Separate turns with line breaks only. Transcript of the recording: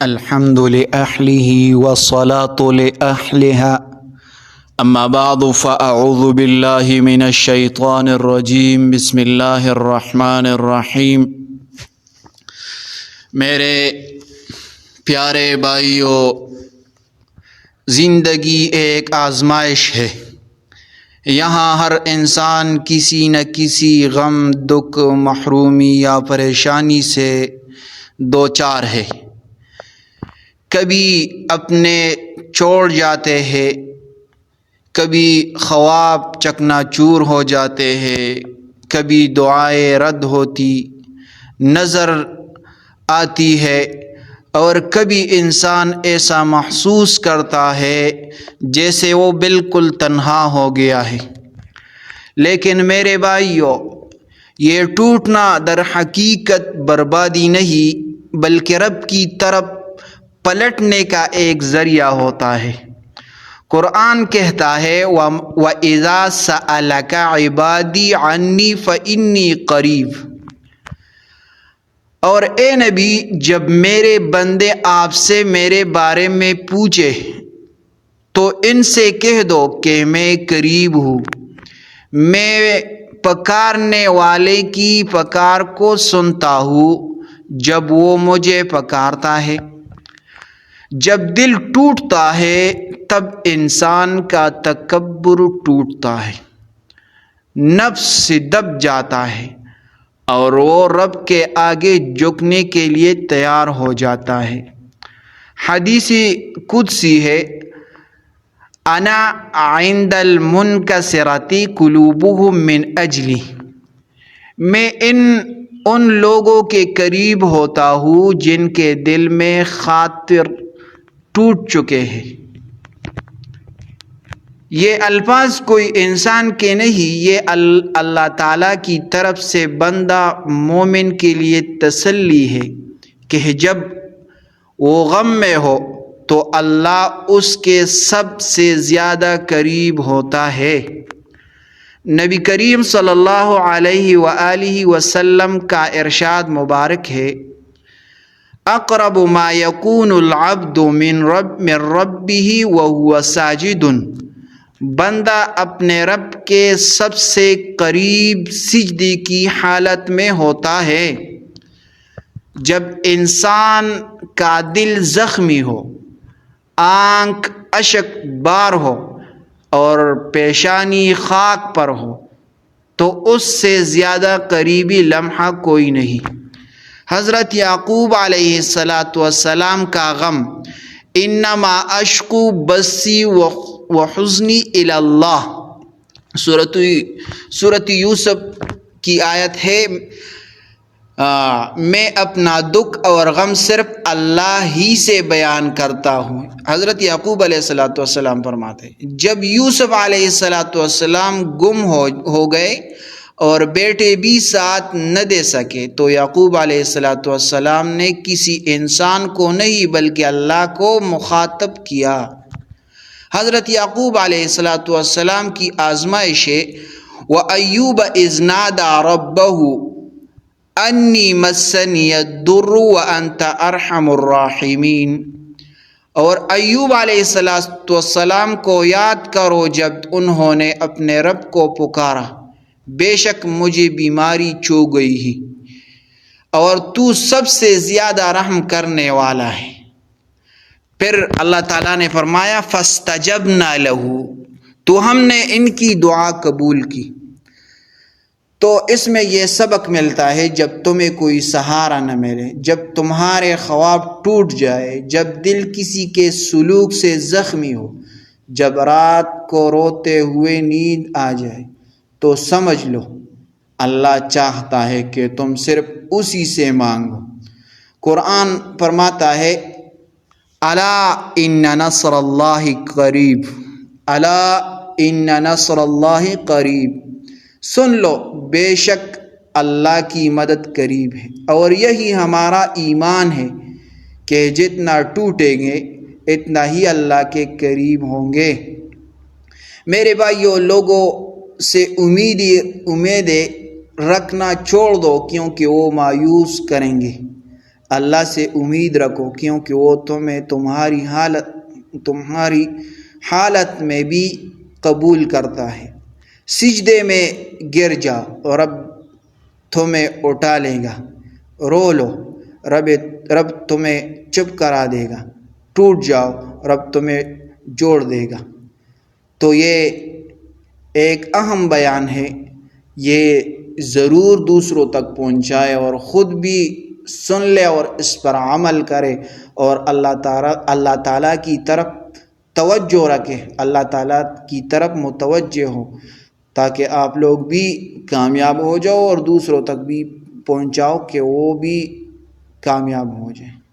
الحمد لأهله والصلاة لأهلها أما بعد فأعوذ بالله من الشيطان الرجيم بسم الله الرحمن الرحیم۔ میرے پیارے بھائیو، زندگی ایک آزمائش ہے۔ یہاں ہر انسان کسی نہ کسی غم، دکھ، محرومی یا پریشانی سے دوچار ہے۔ کبھی اپنے چھوڑ جاتے ہیں، کبھی خواب چکنا چور ہو جاتے ہیں، کبھی دعائیں رد ہوتی نظر آتی ہے، اور کبھی انسان ایسا محسوس کرتا ہے جیسے وہ بالکل تنہا ہو گیا ہے۔ لیکن میرے بھائیو، یہ ٹوٹنا در حقیقت بربادی نہیں بلکہ رب کی طرف پلٹنے کا ایک ذریعہ ہوتا ہے۔ قرآن کہتا ہے وَإِذَا سَأَلَكَ عِبَادِي عَنِّي فَإِنِّي قَرِيبٌ، اور اے نبی، جب میرے بندے آپ سے میرے بارے میں پوچھے تو ان سے کہہ دو کہ میں قریب ہوں، میں پکارنے والے کی پکار کو سنتا ہوں جب وہ مجھے پکارتا ہے۔ جب دل ٹوٹتا ہے تب انسان کا تکبر ٹوٹتا ہے، نفس سے دب جاتا ہے اور وہ رب کے آگے جھکنے کے لیے تیار ہو جاتا ہے۔ حدیث قدسی ہے، انا عند المنکسرۃ قلوبہم من اجلی، میں ان لوگوں کے قریب ہوتا ہوں جن کے دل میں خاطر ٹوٹ چکے ہیں۔ یہ الفاظ کوئی انسان کے نہیں، یہ اللہ تعالیٰ کی طرف سے بندہ مومن کے لیے تسلی ہے کہ جب وہ غم میں ہو تو اللہ اس کے سب سے زیادہ قریب ہوتا ہے۔ نبی کریم صلی اللہ علیہ وآلہ وسلم کا ارشاد مبارک ہے، اقرب ما یکون العبد من ربہ وہو ساجد، بندہ اپنے رب کے سب سے قریب سجدے کی حالت میں ہوتا ہے جب انسان کا دل زخمی ہو، آنکھ اشک بار ہو اور پیشانی خاک پر ہو، تو اس سے زیادہ قریبی لمحہ کوئی نہیں۔ حضرت یعقوب علیہ السلام کا غم، انما اشکو بثی وحزنی الی اللہ، سورۃ یوسف کی آیت ہے، میں اپنا دکھ اور غم صرف اللہ ہی سے بیان کرتا ہوں۔ حضرت یعقوب علیہ السلام فرماتے ہیں، جب یوسف علیہ السلام گم ہو گئے اور بیٹے بھی ساتھ نہ دے سکے تو یعقوب علیہ السلام نے کسی انسان کو نہیں بلکہ اللہ کو مخاطب کیا۔ حضرت یعقوب علیہ السلام کی آزمائش ہے، وَأَيُّوبَ إِذْ نَادَى رَبَّهُ أَنِّي مَسَّنِيَ الضُّرُّ وَأَنْتَ أَرْحَمُ الرَّاحِمِينَ، اور ایوب علیہ السلام کو یاد کرو جب انہوں نے اپنے رب کو پکارا، بے شک مجھے بیماری چھو گئی ہے اور تو سب سے زیادہ رحم کرنے والا ہے۔ پھر اللہ تعالیٰ نے فرمایا فَاسْتَجَبْنَا لَهُ، تو ہم نے ان کی دعا قبول کی۔ تو اس میں یہ سبق ملتا ہے، جب تمہیں کوئی سہارا نہ ملے، جب تمہارے خواب ٹوٹ جائے، جب دل کسی کے سلوک سے زخمی ہو، جب رات کو روتے ہوئے نیند آ جائے، تو سمجھ لو اللہ چاہتا ہے کہ تم صرف اسی سے مانگو۔ قرآن فرماتا ہے، الا ان نصر اللہ قریب، الا ان نصر اللہ قریب، سن لو بے شک اللہ کی مدد قریب ہے۔ اور یہی ہمارا ایمان ہے کہ جتنا ٹوٹیں گے اتنا ہی اللہ کے قریب ہوں گے۔ میرے بھائیو، لوگوں سے امیدیں رکھنا چھوڑ دو، کیونکہ وہ مایوس کریں گے۔ اللہ سے امید رکھو کیونکہ وہ تمہیں تمہاری حالت میں بھی قبول کرتا ہے۔ سجدے میں گر جاؤ، رب تمہیں اٹھا لے گا۔ رو لو، رب تمہیں چپ کرا دے گا۔ ٹوٹ جاؤ، رب تمہیں جوڑ دے گا۔ تو یہ ایک اہم بیان ہے، یہ ضرور دوسروں تک پہنچائے اور خود بھی سن لے اور اس پر عمل کرے اور اللہ تعالیٰ کی طرف توجہ رکھے، اللہ تعالیٰ کی طرف متوجہ ہو، تاکہ آپ لوگ بھی کامیاب ہو جاؤ اور دوسروں تک بھی پہنچاؤ کہ وہ بھی کامیاب ہو جائیں۔